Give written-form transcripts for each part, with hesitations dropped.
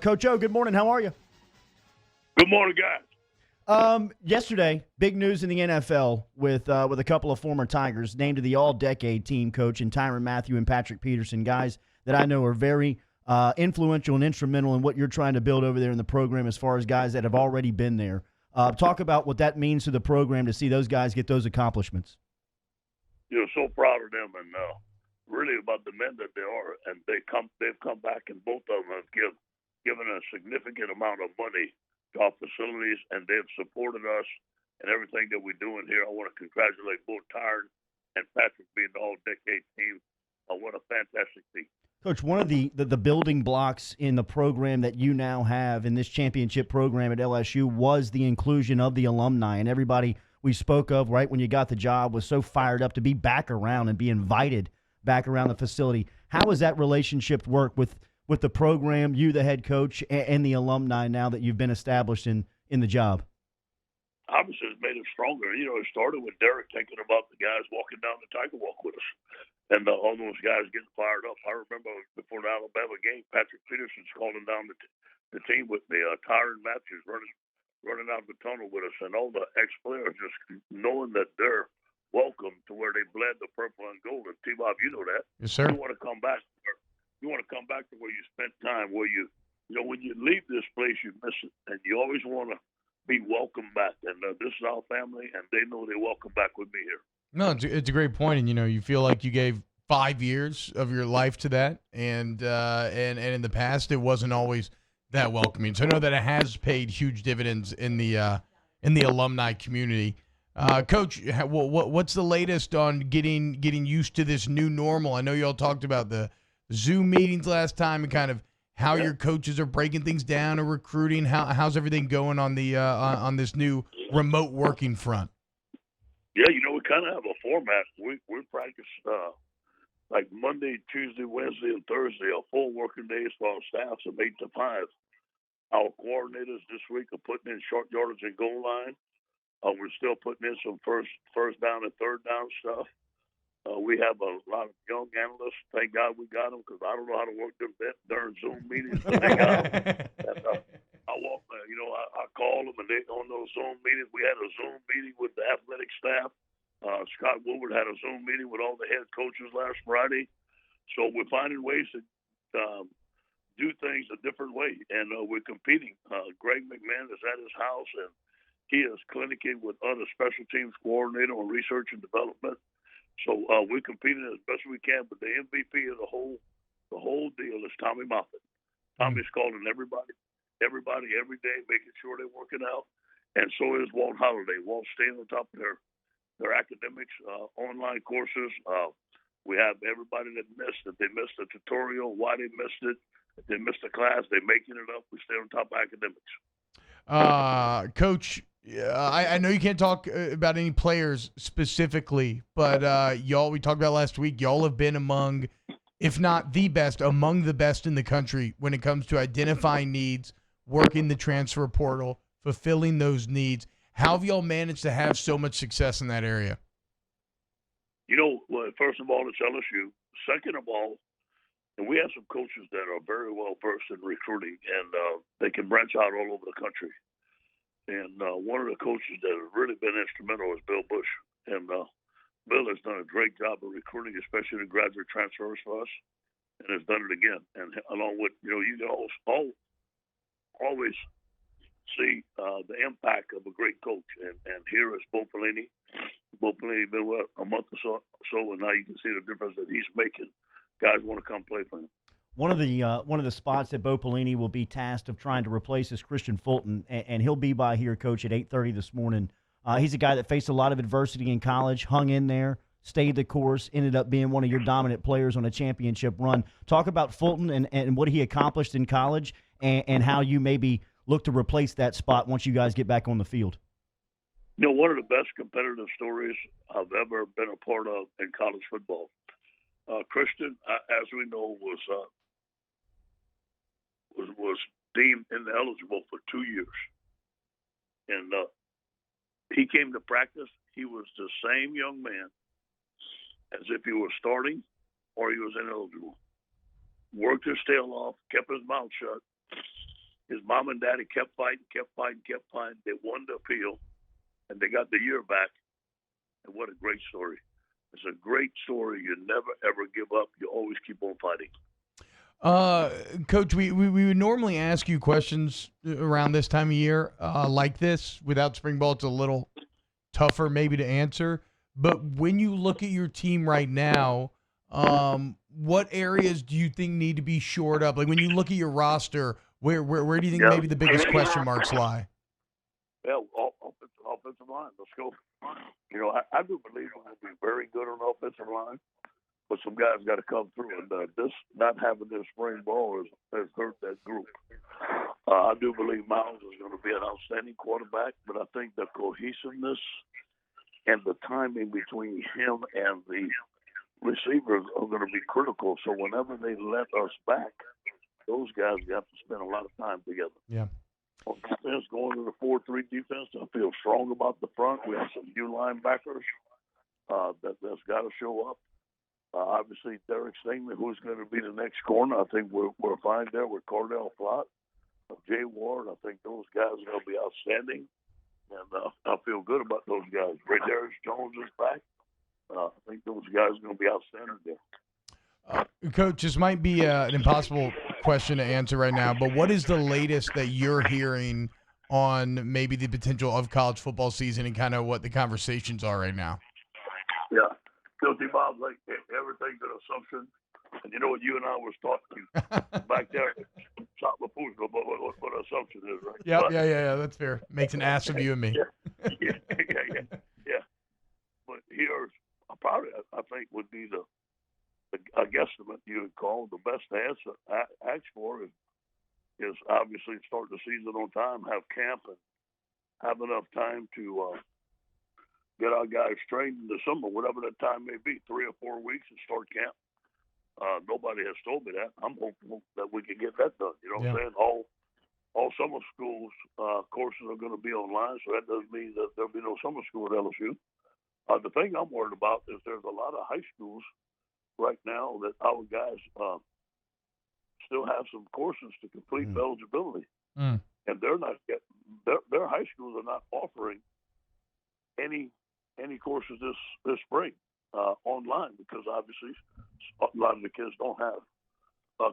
Coach O, good morning. How are you? Good morning, guys. Yesterday, big news in the NFL with a couple of former Tigers named to the All-Decade Team, Coach, and Tyrann Mathieu and Patrick Peterson, guys that I know are very influential and instrumental in what you're trying to build over there in the program as far as guys that have already been there. Talk about what that means to the program to see those guys get those accomplishments. You're so proud of them and really about the men that they are. And they've come back, and both of them have given a significant amount of money to our facilities, and they've supported us and everything that we're doing here. I want to congratulate both Tyrann and Patrick being the All-Decade Team. What a fantastic team. Coach, one of the building blocks in the program that you now have in this championship program at LSU was the inclusion of the alumni, and everybody we spoke of right when you got the job was so fired up to be back around and be invited back around the facility. How has that relationship work with the program, you the head coach, and the alumni now that you've been established in the job? Obviously, it's made it stronger. You know, it started with Derek thinking about the guys walking down the Tiger Walk with us, and all those guys getting fired up. I remember before the Alabama game, Patrick Peterson's calling down the team with me. Tyrann Mathieu running out the tunnel with us, and all the ex-players just knowing that they're welcome to where they bled the purple and gold. And T-Bob, you know that. Yes, sir. You want to come back. You want to come back to where you spent time, where you know, when you leave this place, you miss it, and you always want to be welcome back. And this is our family, and they know they're welcome back with me here. No, it's a great point, and you feel like you gave 5 years of your life to that, and in the past it wasn't always that welcoming. So I know that it has paid huge dividends in the alumni community. Coach, what's the latest on getting used to this new normal? I know you all talked about the Zoom meetings last time and kind of how your coaches are breaking things down or recruiting. How's everything going on the on this new remote working front? Yeah, we kind of have a format. We practice like Monday, Tuesday, Wednesday, and Thursday, a full working days for our staff from 8 to 5. Our coordinators this week are putting in short yardage and goal line. We're still putting in some first down and third down stuff. We have a lot of young analysts. Thank God we got them, because I don't know how to work them darn Zoom meetings. But they got them. I call them, and they on those Zoom meetings. We had a Zoom meeting with the athletic staff. Scott Woodward had a Zoom meeting with all the head coaches last Friday. So we're finding ways to do things a different way, and we're competing. Greg McMahon is at his house, and he is clinicking with other special teams coordinator on research and development. So we're competing as best we can, but the MVP of the whole deal is Tommy Moffitt. Tommy's calling everybody every day, making sure they're working out, and so is Walt Holliday. Walt's staying on top of their academics, online courses. We have everybody that missed. If they missed a tutorial, why they missed it. If they missed a class, they're making it up. We stay on top of academics. Coach, I know you can't talk about any players specifically, but we talked about last week, y'all have been among, if not the best, among the best in the country when it comes to identifying needs, working the transfer portal, fulfilling those needs. How have y'all managed to have so much success in that area? Well, first of all, it's LSU. Second of all, and we have some coaches that are very well versed in recruiting, and they can branch out all over the country. And one of the coaches that has really been instrumental is Bill Bush. And Bill has done a great job of recruiting, especially the graduate transfers for us, and has done it again. And along with, you can always see the impact of a great coach. And here is Bo Pelini. Bo Pelini been a month or so, and now you can see the difference that he's making. Guys want to come play for him. One of the spots that Bo Pelini will be tasked of trying to replace is Christian Fulton, and he'll be by here, Coach, at 8:30 this morning. He's a guy that faced a lot of adversity in college, hung in there, stayed the course, ended up being one of your dominant players on a championship run. Talk about Fulton and what he accomplished in college and how you maybe look to replace that spot once you guys get back on the field. One of the best competitive stories I've ever been a part of in college football. Christian, as we know, was deemed ineligible for 2 years, and he came to practice. He was the same young man as if he was starting or he was ineligible. Worked his tail off, kept his mouth shut, Mom and Daddy kept fighting. They won the appeal, and they got the year back. And what a great story. It's a great story. You never, ever give up. You always keep on fighting. Coach, we would normally ask you questions around this time of year like this. Without spring ball, it's a little tougher maybe to answer. But when you look at your team right now, what areas do you think need to be shored up? Like when you look at your roster, where do you think maybe the biggest question marks lie? Well, offensive line. Let's go. You know, I do believe we're going to be very good on the offensive line, but some guys got to come through. And this not having this spring ball has hurt that group. I do believe Miles is going to be an outstanding quarterback, but I think the cohesiveness and the timing between him and the receivers are going to be critical. So whenever they let us back, those guys have to spend a lot of time together. Yeah. On defense, going to the 4-3 defense, I feel strong about the front. We have some new linebackers that's got to show up. Obviously, Derek Stingley, who's going to be the next corner. I think we're fine there with Cordell Flott, Jay Ward. I think those guys are going to be outstanding, and I feel good about those guys. Ray Darius Jones is back. I think those guys are going to be outstanding there. Coach, this might be an impossible question to answer right now, but what is the latest that you're hearing on maybe the potential of college football season and kind of what the conversations are right now? Yeah. T-Bob, like everything's an assumption. And you know what you and I was talking back there, shot the food, what assumption is, right? Yeah, that's fair. Makes an ass of you and me. Yeah. But here's probably, I think, would be a guesstimate you would call the best answer. Ask for is obviously start the season on time, have camp, and have enough time to get our guys trained in the summer, whatever that time may be, 3 or 4 weeks, and start camp. Nobody has told me that. I'm hopeful that we can get that done. You know what I'm saying? All summer schools courses are going to be online, so that doesn't mean that there'll be no summer school at LSU. The thing I'm worried about is there's a lot of high schools right now that our guys still have some courses to complete eligibility, and they're not getting their high schools are not offering any courses this spring online because obviously a lot of the kids don't have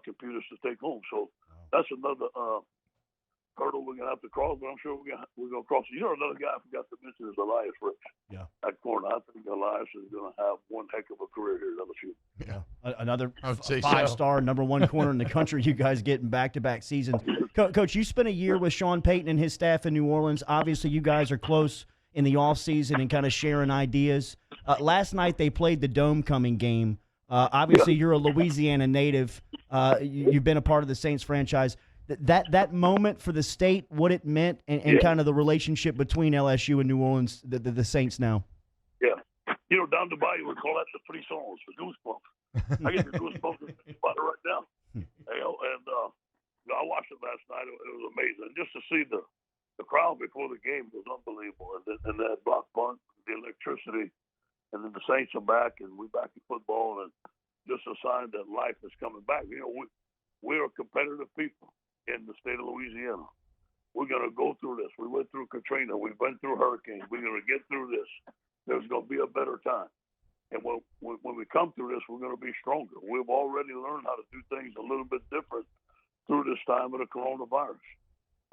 computers to take home. So that's another hurdle we're gonna have to cross. But I'm sure we're gonna cross it. You know, another guy I forgot to mention is Elias Ricks. Yeah, at corner. I think Elias is gonna have one heck of a career here at LSU. Yeah, another say five-star, number one corner in the country. You guys getting back-to-back seasons. Coach, you spent a year with Sean Payton and his staff in New Orleans. Obviously, you guys are close in the offseason and kind of sharing ideas. Last night they played the Domecoming game. Obviously, you're a Louisiana native. You've been a part of the Saints franchise. That moment for the state, what it meant, and kind of the relationship between LSU and New Orleans, the Saints now. Yeah. You know, down the bayou, we call that the frissons, the goosebumps. I get the goosebumps about it right now. You know, and I watched it last night. It was amazing. Just to see the crowd before the game was unbelievable. And that block punt, the electricity, and then the Saints are back, and we're back in football, and just a sign that life is coming back. You know, we're competitive people in the state of Louisiana. We're going to go through this. We went through Katrina. We've been through hurricanes. We're going to get through this. There's going to be a better time. And when we come through this, we're going to be stronger. We've already learned how to do things a little bit different through this time of the coronavirus.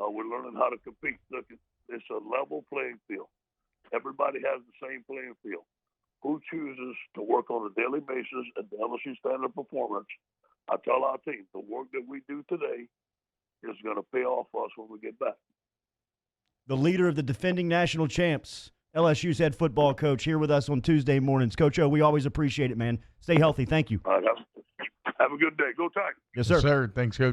We're learning how to compete. Look, it's a level playing field. Everybody has the same playing field. Who chooses to work on a daily basis at the LSU standard performance? I tell our team, the work that we do today is going to pay off for us when we get back. The leader of the defending national champs, LSU's head football coach, here with us on Tuesday mornings. Coach O, we always appreciate it, man. Stay healthy. Thank you. Have a good day. Go Tigers. Yes, sir. Yes, sir. Thanks, Coach.